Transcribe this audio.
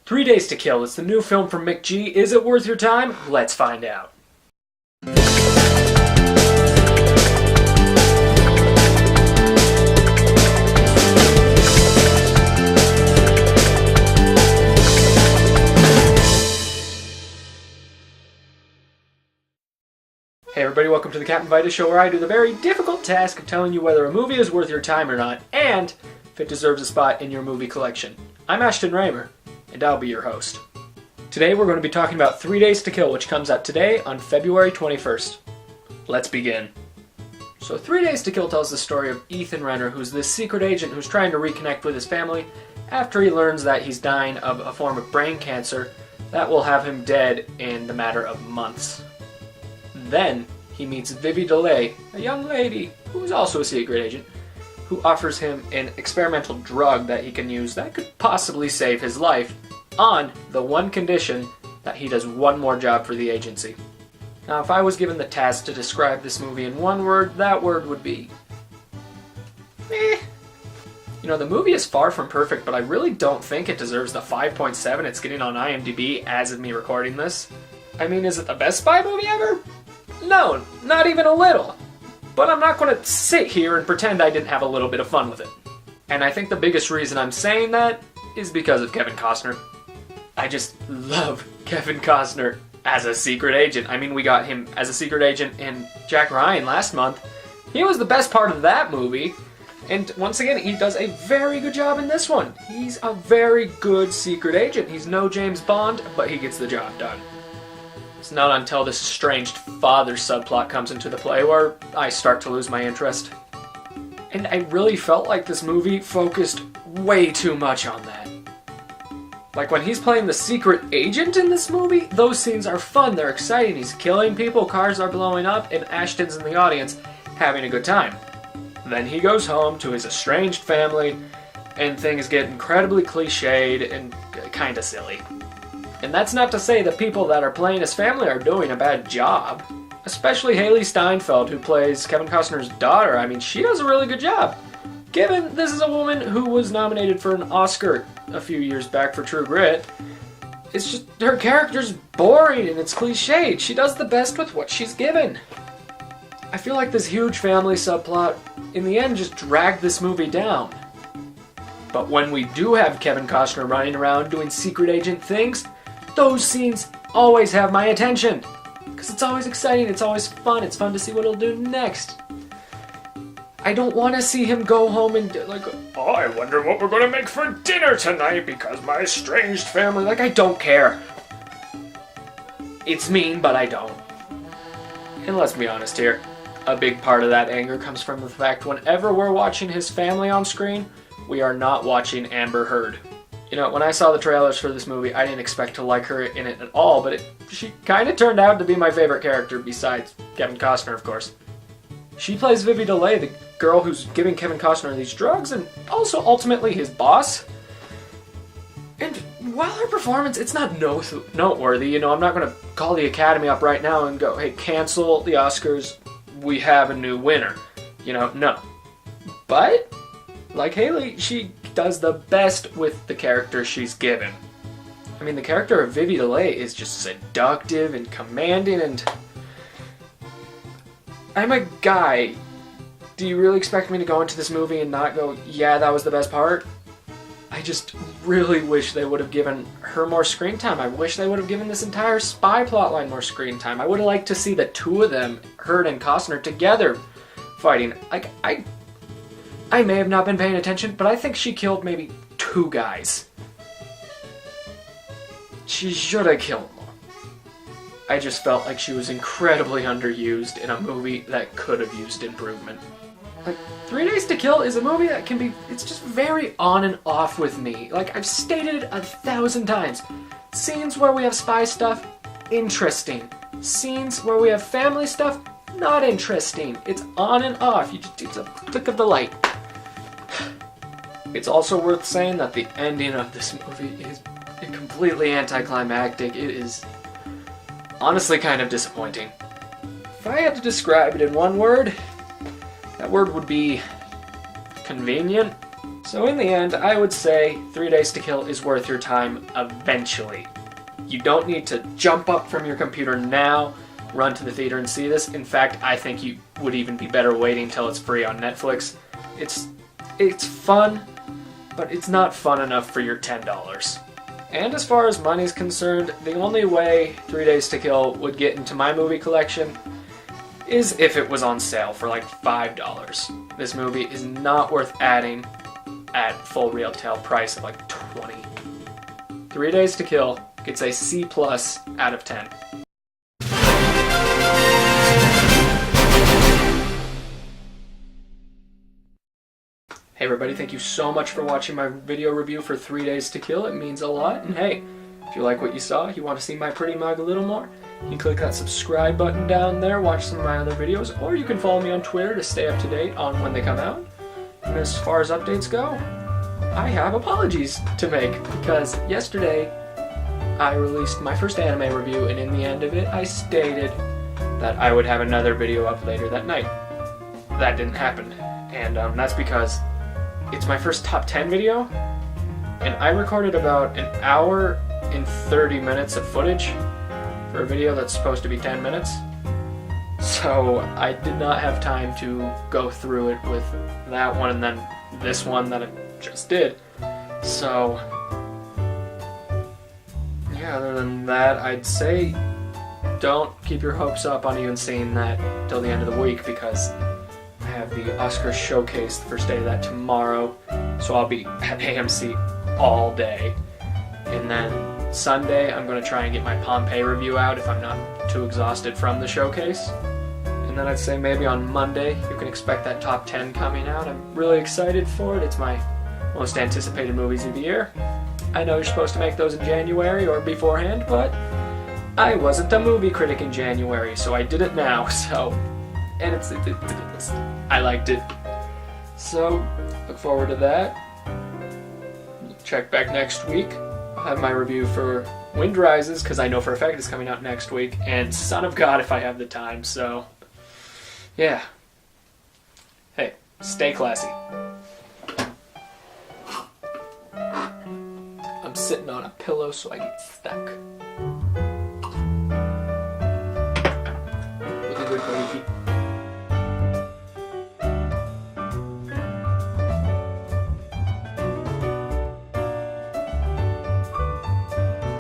3 Days to Kill. It's the new film from McG. Is it worth your time? Let's find out. Hey everybody, welcome to the Captain Vitus Show, where I do the very difficult task of telling you whether a movie is worth your time or not, and if it deserves a spot in your movie collection. I'm Ashton Raymer, and I'll be your host. Today we're going to be talking about 3 Days to Kill, which comes out today on February 21st. Let's begin. So 3 Days to Kill tells the story of Ethan Renner, who's this secret agent who's trying to reconnect with his family after he learns that he's dying of a form of brain cancer that will have him dead in the matter of months. Then he meets Vivi DeLay, a young lady who's also a secret agent, who offers him an experimental drug that he can use that could possibly save his life, on the one condition that he does one more job for the agency. Now, if I was given the task to describe this movie in one word, that word would be meh. You know, the movie is far from perfect, but I really don't think it deserves the 5.7 it's getting on IMDb as of me recording this. I mean, is it the best spy movie ever? No, not even a little. But I'm not going to sit here and pretend I didn't have a little bit of fun with it. And I think the biggest reason I'm saying that is because of Kevin Costner. I just love Kevin Costner as a secret agent. I mean, we got him as a secret agent in Jack Ryan last month. He was the best part of that movie. And once again, he does a very good job in this one. He's a very good secret agent. He's no James Bond, but he gets the job done. It's not until this estranged father subplot comes into the play where I start to lose my interest. And I really felt like this movie focused way too much on that. Like when he's playing the secret agent in this movie, those scenes are fun, they're exciting, he's killing people, cars are blowing up, and Ashton's in the audience having a good time. Then he goes home to his estranged family, and things get incredibly cliched and kinda silly. And that's not to say that people that are playing his family are doing a bad job. Especially Hailee Steinfeld, who plays Kevin Costner's daughter. I mean, she does a really good job. Given this is a woman who was nominated for an Oscar a few years back for True Grit, it's just, her character's boring and it's cliched. She does the best with what she's given. I feel like this huge family subplot, in the end, just dragged this movie down. But when we do have Kevin Costner running around doing secret agent things, those scenes always have my attention. Because it's always exciting, it's always fun, it's fun to see what he'll do next. I don't want to see him go home and oh, I wonder what we're going to make for dinner tonight because my estranged family, I don't care. It's mean, but I don't. And let's be honest here, a big part of that anger comes from the fact whenever we're watching his family on screen, we are not watching Amber Heard. You know, when I saw the trailers for this movie, I didn't expect to like her in it at all, but she kind of turned out to be my favorite character, besides Kevin Costner, of course. She plays Vivi DeLay, the girl who's giving Kevin Costner these drugs, and also ultimately his boss. And while her performance, it's not noteworthy, you know, I'm not going to call the Academy up right now and go, hey, cancel the Oscars, we have a new winner. You know, no. But, like Hailee, she does the best with the character she's given. I mean, the character of Vivi DeLay is just seductive and commanding, and I'm a guy. Do you really expect me to go into this movie and not go, yeah, that was the best part? I just really wish they would have given her more screen time. I wish they would have given this entire spy plotline more screen time. I would have liked to see the two of them, Heard and Costner, together fighting. I may have not been paying attention, but I think she killed maybe 2 guys. She should have killed more. I just felt like she was incredibly underused in a movie that could have used improvement. 3 Days to Kill is a movie that can be, it's just very on and off with me. I've stated it 1,000 times. Scenes where we have spy stuff, interesting. Scenes where we have family stuff, not interesting. It's on and off. It's a flick of the light. It's also worth saying that the ending of this movie is completely anticlimactic. It is honestly kind of disappointing. If I had to describe it in one word, that word would be convenient. So in the end, I would say 3 Days to Kill is worth your time eventually. You don't need to jump up from your computer now, run to the theater and see this. In fact, I think you would even be better waiting till it's free on Netflix. It's fun, but it's not fun enough for your $10. And as far as money's concerned, the only way 3 Days to Kill would get into my movie collection is if it was on sale for like $5. This movie is not worth adding at full retail price of like $20. 3 Days to Kill gets a C+ out of 10. Hey everybody, thank you so much for watching my video review for 3 Days to Kill. It means a lot. And hey, if you like what you saw, you want to see my pretty mug a little more, you can click that subscribe button down there, watch some of my other videos, or you can follow me on Twitter to stay up to date on when they come out. And as far as updates go, I have apologies to make, because yesterday I released my first anime review, and in the end of it I stated that I would have another video up later that night. That didn't happen, and that's because it's my first top 10 video, and I recorded about an hour and 30 minutes of footage for a video that's supposed to be 10 minutes. So I did not have time to go through it with that one and then this one that I just did. So yeah, other than that, I'd say don't keep your hopes up on even seeing that till the end of the week, because I have the Oscars showcase the first day of that tomorrow, so I'll be at AMC all day. And then Sunday, I'm going to try and get my Pompeii review out if I'm not too exhausted from the showcase. And then I'd say maybe on Monday, you can expect that top 10 coming out. I'm really excited for it. It's my most anticipated movies of the year. I know you're supposed to make those in January or beforehand, but I wasn't a movie critic in January, so I did it now, and it's a good list. I liked it. So, look forward to that. Check back next week. I'll have my review for Wind Rises, because I know for a fact it's coming out next week, and Son of God if I have the time, so yeah. Hey, stay classy. I'm sitting on a pillow so I get stuck.